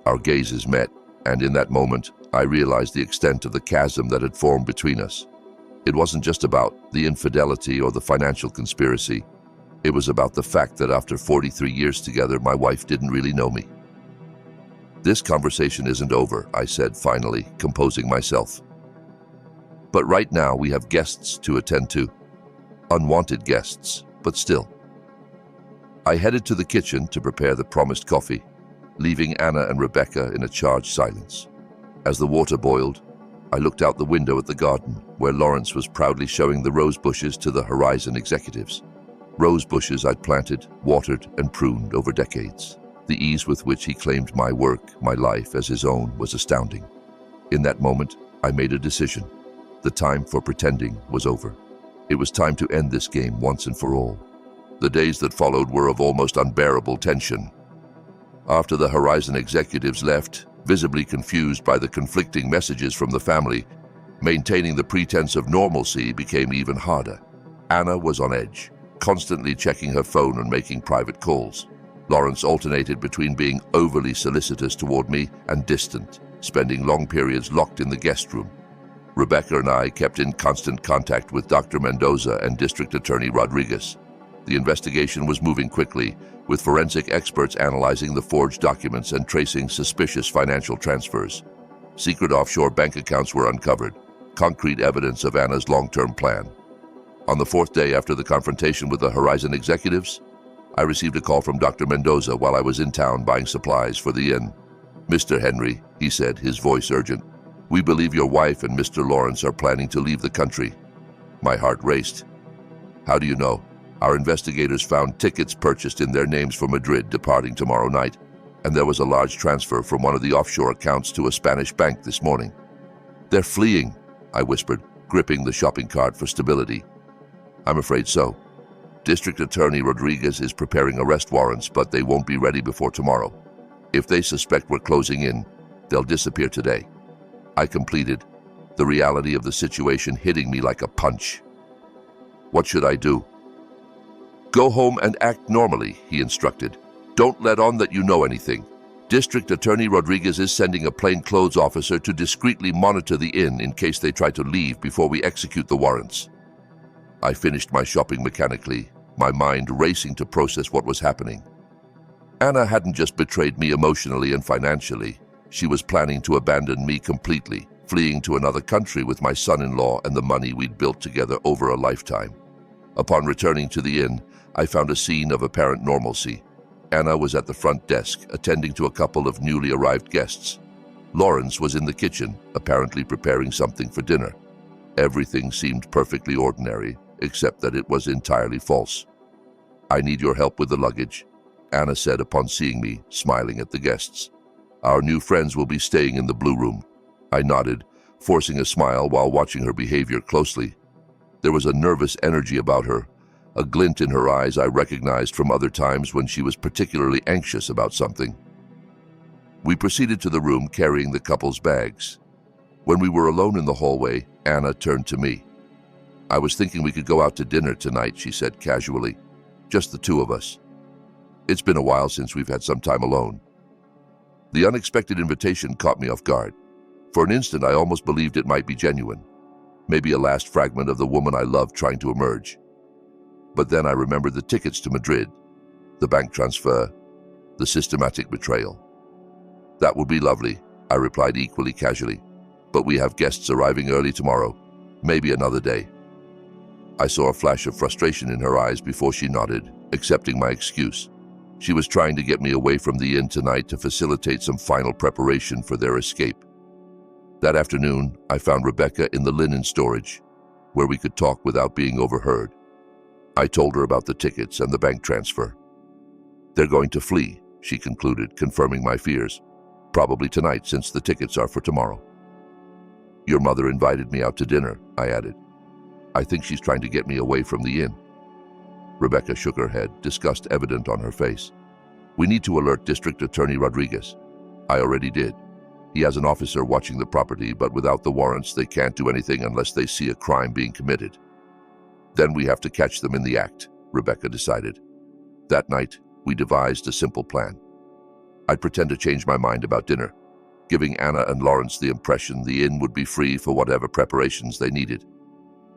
Our gazes met, and in that moment, I realized the extent of the chasm that had formed between us. It wasn't just about the infidelity or the financial conspiracy. It was about the fact that after 43 years together, my wife didn't really know me. This conversation isn't over, I said finally, composing myself. But right now we have guests to attend to. Unwanted guests, but still. I headed to the kitchen to prepare the promised coffee, leaving Anna and Rebecca in a charged silence. As the water boiled, I looked out the window at the garden, where Lawrence was proudly showing the rose bushes to the Horizon executives. Rose bushes I'd planted, watered, and pruned over decades. The ease with which he claimed my work, my life, as his own was astounding. In that moment, I made a decision. The time for pretending was over. It was time to end this game once and for all. The days that followed were of almost unbearable tension. After the Horizon executives left, visibly confused by the conflicting messages from the family, maintaining the pretense of normalcy became even harder. Anna was on edge, constantly checking her phone and making private calls. Lawrence alternated between being overly solicitous toward me and distant, spending long periods locked in the guest room. Rebecca and I kept in constant contact with Dr. Mendoza and District Attorney Rodriguez. The investigation was moving quickly, with forensic experts analyzing the forged documents and tracing suspicious financial transfers. Secret offshore bank accounts were uncovered, concrete evidence of Anna's long-term plan. On the fourth day after the confrontation with the Horizon executives, I received a call from Dr. Mendoza while I was in town buying supplies for the inn. Mr. Henry, he said, his voice urgent, we believe your wife and Mr. Lawrence are planning to leave the country. My heart raced. How do you know? Our investigators found tickets purchased in their names for Madrid departing tomorrow night, and there was a large transfer from one of the offshore accounts to a Spanish bank this morning. They're fleeing, I whispered, gripping the shopping cart for stability. I'm afraid so. District Attorney Rodriguez is preparing arrest warrants, but they won't be ready before tomorrow. If they suspect we're closing in, they'll disappear today. I completed, the reality of the situation hitting me like a punch. What should I do? Go home and act normally, he instructed. Don't let on that you know anything. District Attorney Rodriguez is sending a plainclothes officer to discreetly monitor the inn in case they try to leave before we execute the warrants. I finished my shopping mechanically, my mind racing to process what was happening. Anna hadn't just betrayed me emotionally and financially. She was planning to abandon me completely, fleeing to another country with my son-in-law and the money we'd built together over a lifetime. Upon returning to the inn, I found a scene of apparent normalcy. Anna was at the front desk, attending to a couple of newly arrived guests. Lawrence was in the kitchen, apparently preparing something for dinner. Everything seemed perfectly ordinary, except that it was entirely false. I need your help with the luggage, Anna said upon seeing me, smiling at the guests. Our new friends will be staying in the blue room. I nodded, forcing a smile while watching her behavior closely. There was a nervous energy about her, a glint in her eyes I recognized from other times when she was particularly anxious about something. We proceeded to the room carrying the couple's bags. When we were alone in the hallway, Anna turned to me. I was thinking we could go out to dinner tonight, she said casually. Just the two of us. It's been a while since we've had some time alone. The unexpected invitation caught me off guard. For an instant, I almost believed it might be genuine. Maybe a last fragment of the woman I loved trying to emerge. But then I remembered the tickets to Madrid, the bank transfer, the systematic betrayal. That would be lovely, I replied equally casually. But we have guests arriving early tomorrow, maybe another day. I saw a flash of frustration in her eyes before she nodded, accepting my excuse. She was trying to get me away from the inn tonight to facilitate some final preparation for their escape. That afternoon, I found Rebecca in the linen storage, where we could talk without being overheard. I told her about the tickets and the bank transfer. They're going to flee, she concluded, confirming my fears. Probably tonight, since the tickets are for tomorrow. Your mother invited me out to dinner, I added. I think she's trying to get me away from the inn. Rebecca shook her head, disgust evident on her face. We need to alert District Attorney Rodriguez. I already did. He has an officer watching the property, but without the warrants, they can't do anything unless they see a crime being committed. Then we have to catch them in the act, Rebecca decided. That night, we devised a simple plan. I'd pretend to change my mind about dinner, giving Anna and Lawrence the impression the inn would be free for whatever preparations they needed.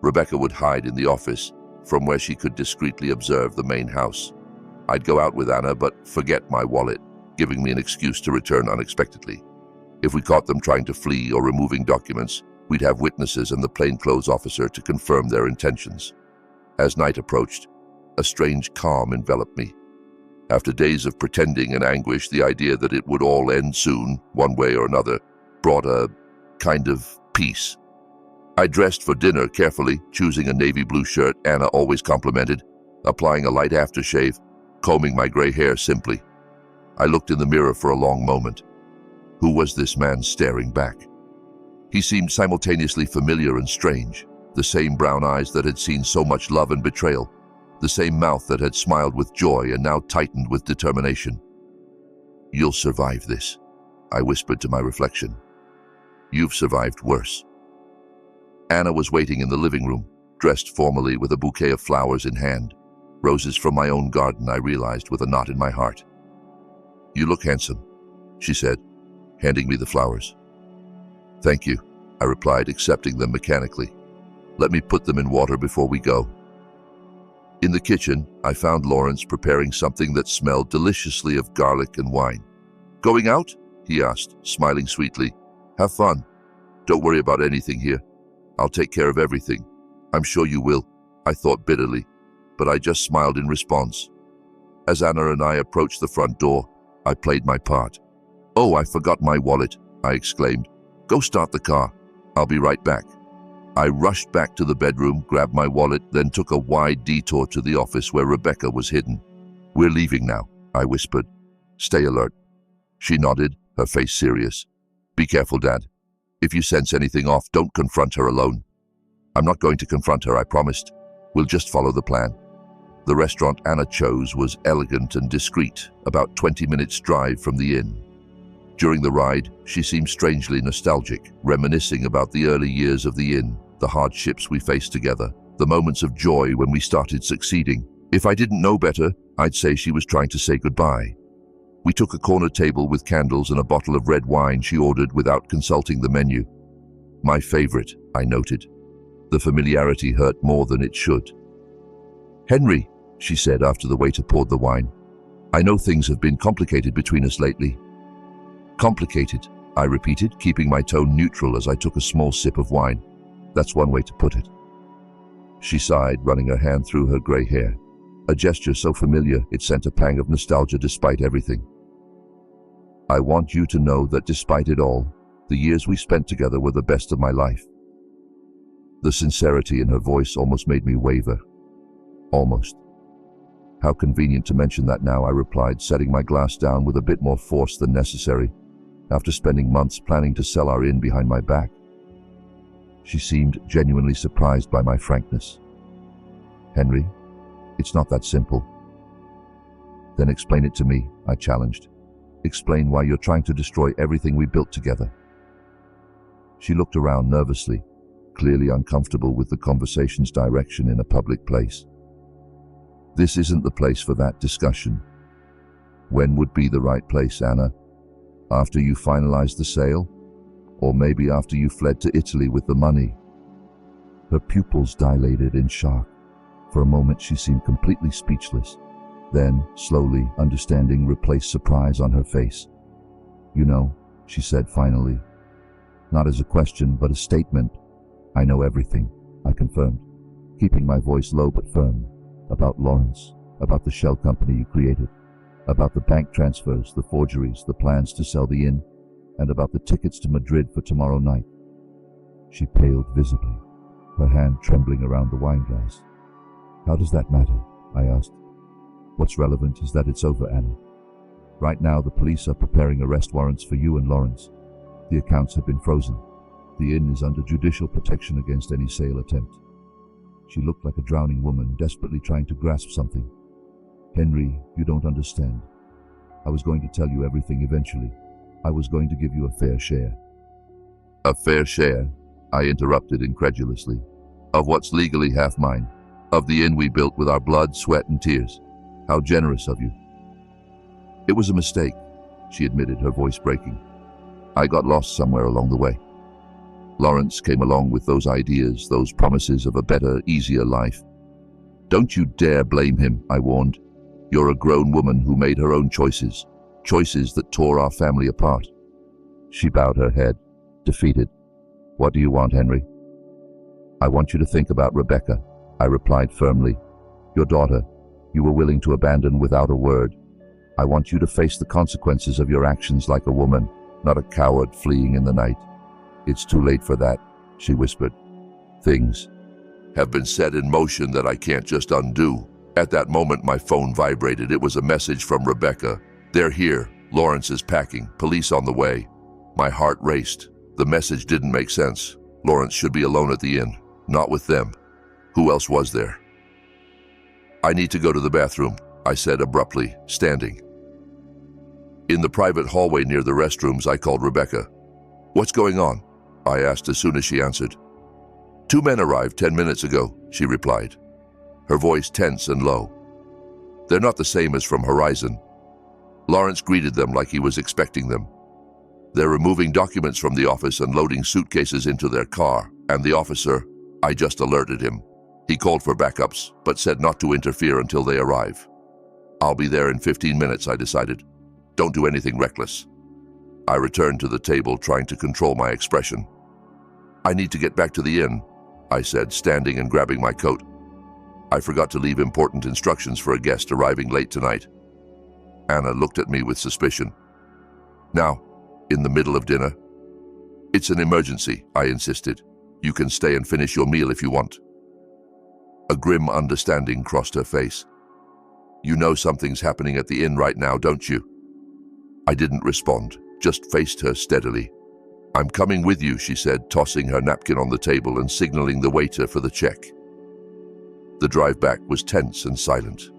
Rebecca would hide in the office, from where she could discreetly observe the main house. I'd go out with Anna, but forget my wallet, giving me an excuse to return unexpectedly. If we caught them trying to flee or removing documents, we'd have witnesses and the plainclothes officer to confirm their intentions. As night approached, a strange calm enveloped me. After days of pretending and anguish, the idea that it would all end soon, one way or another, brought a kind of peace. I dressed for dinner carefully, choosing a navy blue shirt Anna always complimented, applying a light aftershave, combing my gray hair simply. I looked in the mirror for a long moment. Who was this man staring back? He seemed simultaneously familiar and strange, the same brown eyes that had seen so much love and betrayal, the same mouth that had smiled with joy and now tightened with determination. You'll survive this, I whispered to my reflection. You've survived worse. Anna was waiting in the living room, dressed formally with a bouquet of flowers in hand, roses from my own garden, I realized with a knot in my heart. You look handsome, she said, handing me the flowers. Thank you, I replied, accepting them mechanically. Let me put them in water before we go. In the kitchen, I found Lawrence preparing something that smelled deliciously of garlic and wine. Going out? He asked, smiling sweetly. Have fun. Don't worry about anything here. I'll take care of everything. I'm sure you will, I thought bitterly, but I just smiled in response. As Anna and I approached the front door, I played my part. Oh, I forgot my wallet, I exclaimed. Go start the car. I'll be right back. I rushed back to the bedroom, grabbed my wallet, then took a wide detour to the office where Rebecca was hidden. "We're leaving now," I whispered. "Stay alert." She nodded, her face serious. "Be careful, Dad. If you sense anything off, don't confront her alone." "I'm not going to confront her," I promised. "We'll just follow the plan." The restaurant Anna chose was elegant and discreet, about 20 minutes' drive from the inn. During the ride, she seemed strangely nostalgic, reminiscing about the early years of the inn, the hardships we faced together, the moments of joy when we started succeeding. If I didn't know better, I'd say she was trying to say goodbye. We took a corner table with candles and a bottle of red wine she ordered without consulting the menu. "My favorite," I noted. The familiarity hurt more than it should. "Henry," she said after the waiter poured the wine, "I know things have been complicated between us lately." "Complicated," I repeated, keeping my tone neutral as I took a small sip of wine. "That's one way to put it." She sighed, running her hand through her grey hair, a gesture so familiar it sent a pang of nostalgia despite everything. "I want you to know that despite it all, the years we spent together were the best of my life." The sincerity in her voice almost made me waver. Almost. "How convenient to mention that now," I replied, setting my glass down with a bit more force than necessary, after spending months planning to sell our inn behind my back. She seemed genuinely surprised by my frankness. "Henry, it's not that simple." "Then explain it to me," I challenged. "Explain why you're trying to destroy everything we built together." She looked around nervously, clearly uncomfortable with the conversation's direction in a public place. "This isn't the place for that discussion." "When would be the right place, Anna? After you finalized the sale? Or maybe after you fled to Italy with the money?" Her pupils dilated in shock. For a moment she seemed completely speechless. Then, slowly, understanding replaced surprise on her face. "You know," she said finally, not as a question but a statement. "I know everything," I confirmed, keeping my voice low but firm. "About Lawrence, about the shell company you created, about the bank transfers, the forgeries, the plans to sell the inn, and about the tickets to Madrid for tomorrow night." She paled visibly, her hand trembling around the wineglass. "How does that matter?" I asked. "What's relevant is that it's over, Anna. Right now the police are preparing arrest warrants for you and Lawrence. The accounts have been frozen. The inn is under judicial protection against any sale attempt." She looked like a drowning woman, desperately trying to grasp something. "Henry, you don't understand. I was going to tell you everything eventually. I was going to give you a fair share." "A fair share?" I interrupted incredulously. "Of what's legally half mine? Of the inn we built with our blood, sweat, and tears? How generous of you." "It was a mistake," she admitted, her voice breaking. "I got lost somewhere along the way. Lawrence came along with those ideas, those promises of a better, easier life. Don't you dare blame him," I warned. "You're a grown woman who made her own choices, choices that tore our family apart." She bowed her head, defeated. "What do you want, Henry?" "I want you to think about Rebecca," I replied firmly. "Your daughter, you were willing to abandon without a word. I want you to face the consequences of your actions like a woman, not a coward fleeing in the night." "It's too late for that," she whispered. "Things have been set in motion that I can't just undo." At that moment, my phone vibrated. It was a message from Rebecca. "They're here. Lawrence is packing. Police on the way." My heart raced. The message didn't make sense. Lawrence should be alone at the inn, not with them. Who else was there? "I need to go to the bathroom," I said abruptly, standing. In the private hallway near the restrooms, I called Rebecca. "What's going on?" I asked as soon as she answered. "Two men arrived 10 minutes ago," she replied, her voice tense and low. "They're not the same as from Horizon." Lawrence greeted them like he was expecting them. "They're removing documents from the office and loading suitcases into their car, and the officer, I just alerted him. He called for backups, but said not to interfere until they arrive. I'll be there in 15 minutes, I decided. Don't do anything reckless." I returned to the table, trying to control my expression. "I need to get back to the inn," I said, standing and grabbing my coat. "I forgot to leave important instructions for a guest arriving late tonight." Anna looked at me with suspicion. "Now, in the middle of dinner?" "It's an emergency," I insisted. You can stay and finish your meal if you want." A grim understanding crossed her face. "You know something's happening at the inn right now, don't you?" I didn't respond, just faced her steadily. "I'm coming with you," she said, tossing her napkin on the table and signaling the waiter for the check. The drive back was tense and silent.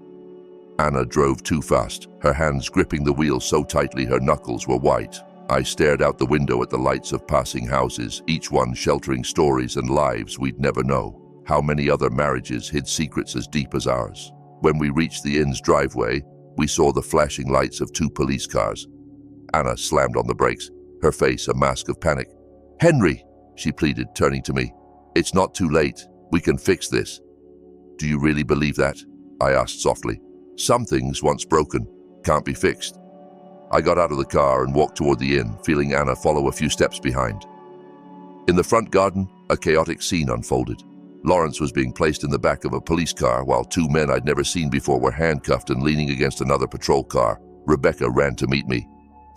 Anna drove too fast, her hands gripping the wheel so tightly her knuckles were white. I stared out the window at the lights of passing houses, each one sheltering stories and lives we'd never know. How many other marriages hid secrets as deep as ours? When we reached the inn's driveway, we saw the flashing lights of 2 police cars. Anna slammed on the brakes, her face a mask of panic. "Henry," she pleaded, turning to me. "It's not too late. We can fix this." "Do you really believe that?" I asked softly. "Some things, once broken, can't be fixed." I got out of the car and walked toward the inn, feeling Anna follow a few steps behind. In the front garden, a chaotic scene unfolded. Lawrence was being placed in the back of a police car while 2 men I'd never seen before were handcuffed and leaning against another patrol car. Rebecca ran to meet me.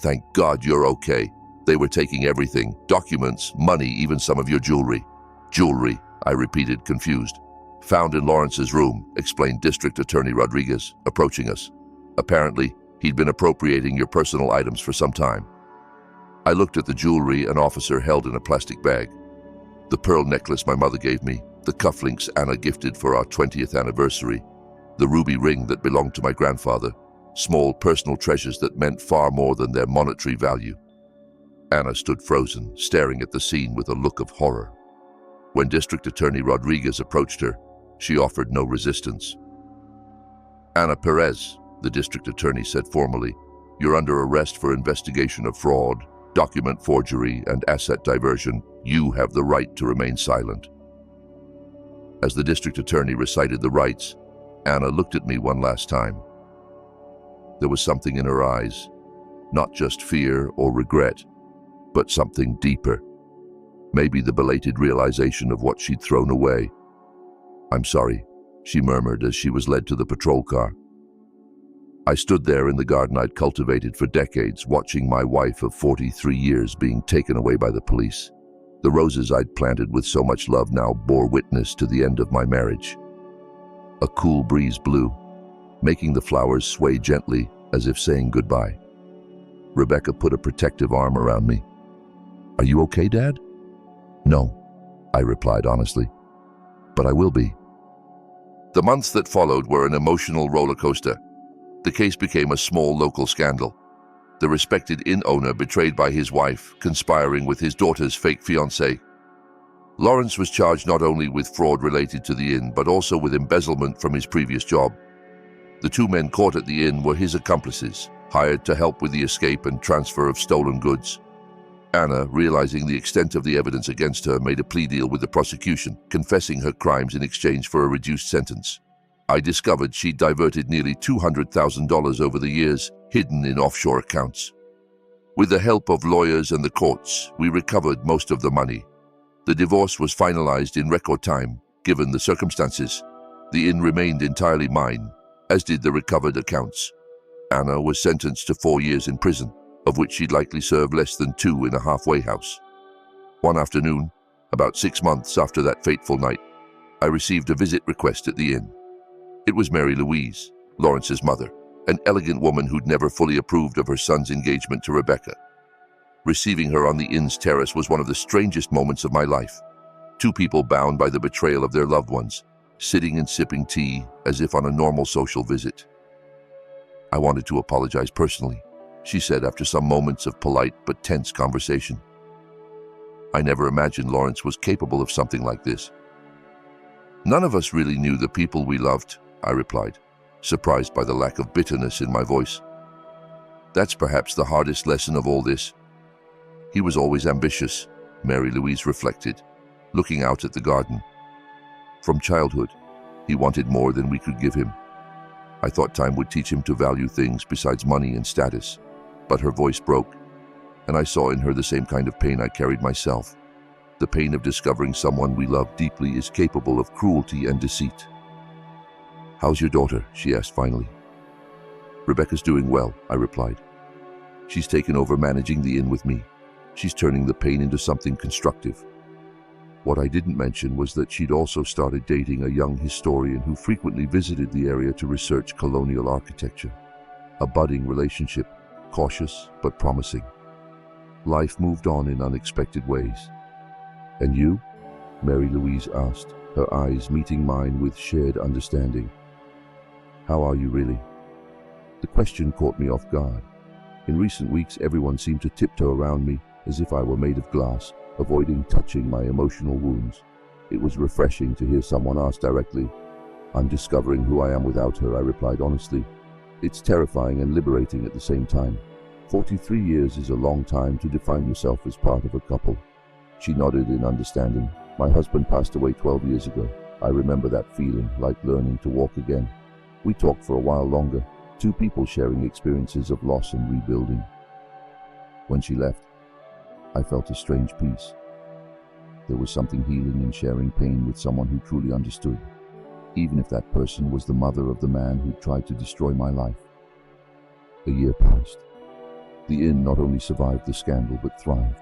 "Thank God you're okay. They were taking everything, documents, money, even some of your jewelry." "Jewelry," I repeated, confused. "Found in Lawrence's room," explained District Attorney Rodriguez, approaching us. "Apparently, he'd been appropriating your personal items for some time." I looked at the jewelry an officer held in a plastic bag. The pearl necklace my mother gave me, the cufflinks Anna gifted for our 20th anniversary, the ruby ring that belonged to my grandfather, small personal treasures that meant far more than their monetary value. Anna stood frozen, staring at the scene with a look of horror. When District Attorney Rodriguez approached her, she offered no resistance. "Ana Perez," the district attorney said formally, "you're under arrest for investigation of fraud, document forgery, and asset diversion. You have the right to remain silent." As the district attorney recited the rights, Anna looked at me one last time. There was something in her eyes, not just fear or regret, but something deeper. Maybe the belated realization of what she'd thrown away. "I'm sorry," she murmured as she was led to the patrol car. I stood there in the garden I'd cultivated for decades, watching my wife of 43 years being taken away by the police. The roses I'd planted with so much love now bore witness to the end of my marriage. A cool breeze blew, making the flowers sway gently as if saying goodbye. Rebecca put a protective arm around me. "Are you okay, Dad?" "No," I replied honestly, "but I will be." The months that followed were an emotional roller coaster. The case became a small local scandal. The respected inn owner betrayed by his wife, conspiring with his daughter's fake fiancé. Lawrence was charged not only with fraud related to the inn, but also with embezzlement from his previous job. The 2 men caught at the inn were his accomplices, hired to help with the escape and transfer of stolen goods. Anna, realizing the extent of the evidence against her, made a plea deal with the prosecution, confessing her crimes in exchange for a reduced sentence. I discovered she'd diverted nearly $200,000 over the years, hidden in offshore accounts. With the help of lawyers and the courts, we recovered most of the money. The divorce was finalized in record time, given the circumstances. The inn remained entirely mine, as did the recovered accounts. Anna was sentenced to 4 years in prison, of which she'd likely serve less than 2 in a halfway house. One afternoon, about 6 months after that fateful night, I received a visit request at the inn. It was Mary Louise, Lawrence's mother, an elegant woman who'd never fully approved of her son's engagement to Rebecca. Receiving her on the inn's terrace was one of the strangest moments of my life. 2 people bound by the betrayal of their loved ones, sitting and sipping tea as if on a normal social visit. "I wanted to apologize personally," she said after some moments of polite but tense conversation. "I never imagined Lawrence was capable of something like this." "None of us really knew the people we loved," I replied, surprised by the lack of bitterness in my voice. "That's perhaps the hardest lesson of all this. He was always ambitious," Mary Louise reflected, looking out at the garden. "From childhood, he wanted more than we could give him. I thought time would teach him to value things besides money and status." But her voice broke, and I saw in her the same kind of pain I carried myself. The pain of discovering someone we love deeply is capable of cruelty and deceit. "How's your daughter?" she asked finally. "Rebecca's doing well," I replied. "She's taken over managing the inn with me. She's turning the pain into something constructive." What I didn't mention was that she'd also started dating a young historian who frequently visited the area to research colonial architecture. A budding relationship, cautious but promising. Life moved on in unexpected ways. "And you?" Mary Louise asked, her eyes meeting mine with shared understanding. "How are you really?" The question caught me off guard. In recent weeks, everyone seemed to tiptoe around me as if I were made of glass, avoiding touching my emotional wounds. It was refreshing to hear someone ask directly. "I'm discovering who I am without her," I replied honestly. "It's terrifying and liberating at the same time. 43 years is a long time to define yourself as part of a couple." She nodded in understanding. "My husband passed away 12 years ago. I remember that feeling, like learning to walk again." We talked for a while longer, two people sharing experiences of loss and rebuilding. When she left, I felt a strange peace. There was something healing in sharing pain with someone who truly understood, even if that person was the mother of the man who tried to destroy my life. A year passed. The inn not only survived the scandal but thrived.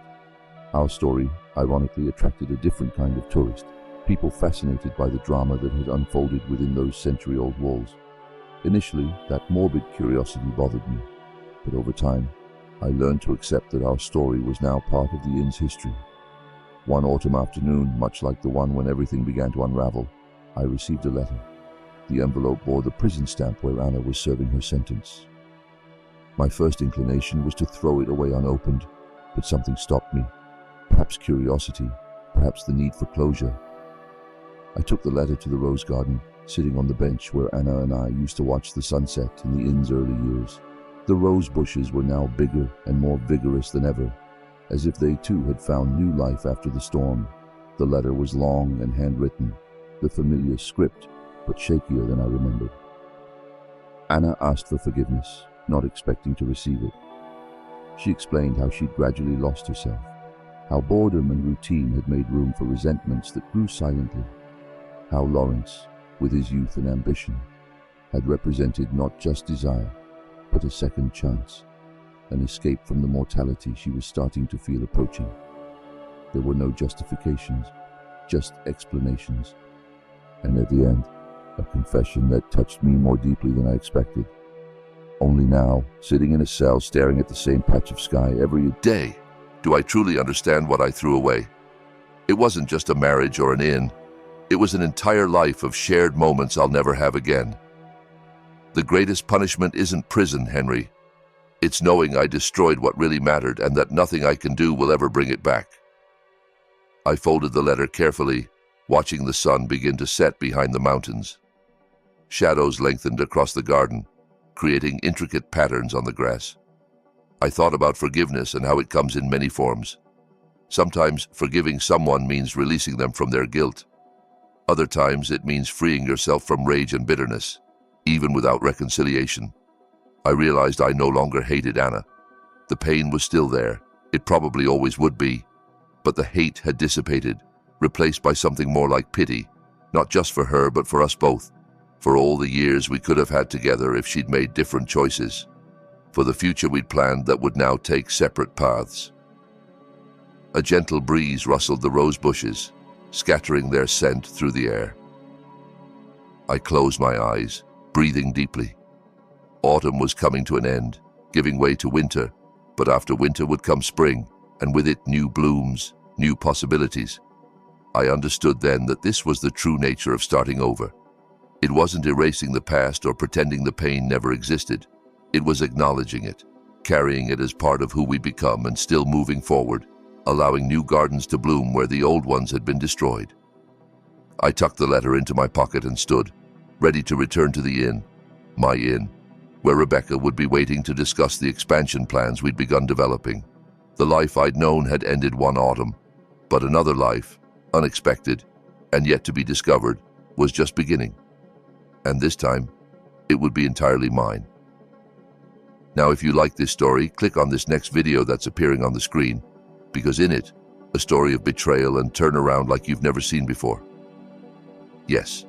Our story, ironically, attracted a different kind of tourist, people fascinated by the drama that had unfolded within those century-old walls. Initially, that morbid curiosity bothered me, but over time, I learned to accept that our story was now part of the inn's history. One autumn afternoon, much like the one when everything began to unravel, I received a letter. The envelope bore the prison stamp where Anna was serving her sentence. My first inclination was to throw it away unopened, but something stopped me. Perhaps curiosity, perhaps the need for closure. I took the letter to the rose garden, sitting on the bench where Anna and I used to watch the sunset in the inn's early years. The rose bushes were now bigger and more vigorous than ever, as if they too had found new life after the storm. The letter was long and handwritten, the familiar script, but shakier than I remembered. Anna asked for forgiveness, not expecting to receive it. She explained how she'd gradually lost herself, how boredom and routine had made room for resentments that grew silently, how Lawrence, with his youth and ambition, had represented not just desire, but a second chance, an escape from the mortality she was starting to feel approaching. There were no justifications, just explanations, and at the end, a confession that touched me more deeply than I expected. Only now, sitting in a cell staring at the same patch of sky every day, do I truly understand what I threw away. It wasn't just a marriage or an inn. It was an entire life of shared moments I'll never have again. The greatest punishment isn't prison, Henry. It's knowing I destroyed what really mattered and that nothing I can do will ever bring it back. I folded the letter carefully, watching the sun begin to set behind the mountains. Shadows lengthened across the garden, creating intricate patterns on the grass. I thought about forgiveness and how it comes in many forms. Sometimes forgiving someone means releasing them from their guilt. Other times it means freeing yourself from rage and bitterness, even without reconciliation. I realized I no longer hated Anna. The pain was still there. It probably always would be. But the hate had dissipated, replaced by something more like pity, not just for her, but for us both, for all the years we could have had together if she'd made different choices, for the future we'd planned that would now take separate paths. A gentle breeze rustled the rose bushes, scattering their scent through the air. I closed my eyes, breathing deeply. Autumn was coming to an end, giving way to winter, but after winter would come spring, and with it new blooms, new possibilities. I understood then that this was the true nature of starting over. It wasn't erasing the past or pretending the pain never existed. It was acknowledging it, carrying it as part of who we become and still moving forward, allowing new gardens to bloom where the old ones had been destroyed. I tucked the letter into my pocket and stood, ready to return to the inn, my inn, where Rebecca would be waiting to discuss the expansion plans we'd begun developing. The life I'd known had ended one autumn, but another life, unexpected and yet to be discovered, was just beginning. And this time, it would be entirely mine. Now, if you like this story, click on this next video that's appearing on the screen, because in it, a story of betrayal and turnaround like you've never seen before. Yes,